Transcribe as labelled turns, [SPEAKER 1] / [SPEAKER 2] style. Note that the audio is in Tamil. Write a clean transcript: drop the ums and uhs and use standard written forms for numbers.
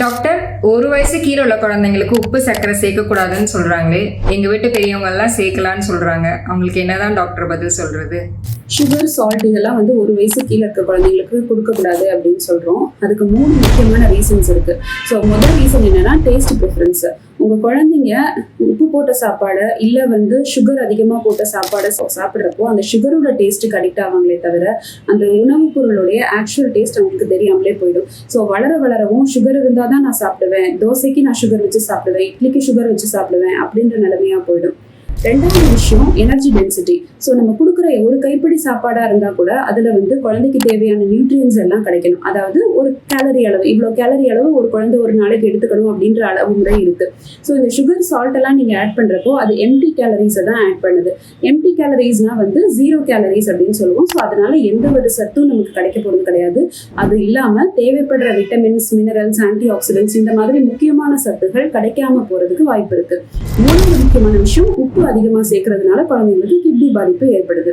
[SPEAKER 1] டாக்டர், ஒரு வயசு கீழே உள்ள குழந்தைங்களுக்கு உப்பு சர்க்கரை சேர்க்கக்கூடாதுன்னு சொல்றாங்களே, எங்க வீட்டு பெரியவங்க எல்லாம் சேர்க்கலான்னு சொல்றாங்க. அவங்களுக்கு என்னதான் டாக்டர் பதில் சொல்றது?
[SPEAKER 2] சுகர், சால்ட் இதெல்லாம் ஒரு வயசு கீழே இருக்க குழந்தைங்களுக்கு கொடுக்கக்கூடாது அப்படின்னு சொல்றோம். அதுக்கு 3 முக்கியமான ரீசன்ஸ் இருக்கு. ஸோ முதல் ரீசன் என்னன்னா டேஸ்ட் ப்ரிஃபரன்ஸ். உங்க குழந்தைங்க உப்பு போட்ட சாப்பாடு இல்ல சுகர் அதிகமா போட்ட சாப்பாடு சாப்பிட்றப்போ அந்த சுகரோட டேஸ்ட்டுக்கு அடிக்ட் ஆவாங்களே தவிர அந்த உணவுப் பொருளுடைய ஆக்சுவல் டேஸ்ட் அவங்களுக்கு தெரியாமலே போயிடும். ஸோ வளரவும் சுகர் இருந்தால் தான் நான் சாப்பிடுவேன், தோசைக்கு நான் சுகர் வச்சு சாப்பிடுவேன், இட்லிக்கு சுகர் வச்சு சாப்பிடுவேன் அப்படின்ற நிலைமையா போயிடும். ரெண்டாவது விஷயம் எனர்ஜி டென்சிட்டி. ஸோ நம்ம கொடுக்குற ஒரு கைப்பிடி சாப்பாடாக இருந்தால் கூட அதில் குழந்தைக்கு தேவையான நியூட்ரியன்ஸ் எல்லாம் கிடைக்கணும். அதாவது ஒரு கேலரி அளவு, இவ்வளோ கேலரி அளவு ஒரு குழந்தை ஒரு நாளைக்கு எடுத்துக்கணும் அப்படின்ற அளவு முறை இருக்கு. ஸோ இந்த சுகர், சால்ட் எல்லாம் நீங்கள் ஆட் பண்ணுறப்போ அது எம்டி கேலரிஸை தான் ஆட் பண்ணுது. எம்டி கேலரிஸ்னா 0 கேலரிஸ் அப்படின்னு சொல்லுவோம். ஸோ அதனால எந்த ஒரு சத்தும் நமக்கு கிடைக்க போகிறது கிடையாது. அது இல்லாமல் தேவைப்படுற விட்டமின்ஸ், மினரல்ஸ், ஆன்டி ஆக்சிடென்ட்ஸ் இந்த மாதிரி முக்கியமான சத்துகள் கிடைக்காம போகிறதுக்கு வாய்ப்பு இருக்கு. மூணாவது முக்கியமான விஷயம், உப்பு அதிகமாக சேர்க்கறதுனால குழந்தைங்களுக்கு கிட்னி பாதிப்பு ஏற்படுது.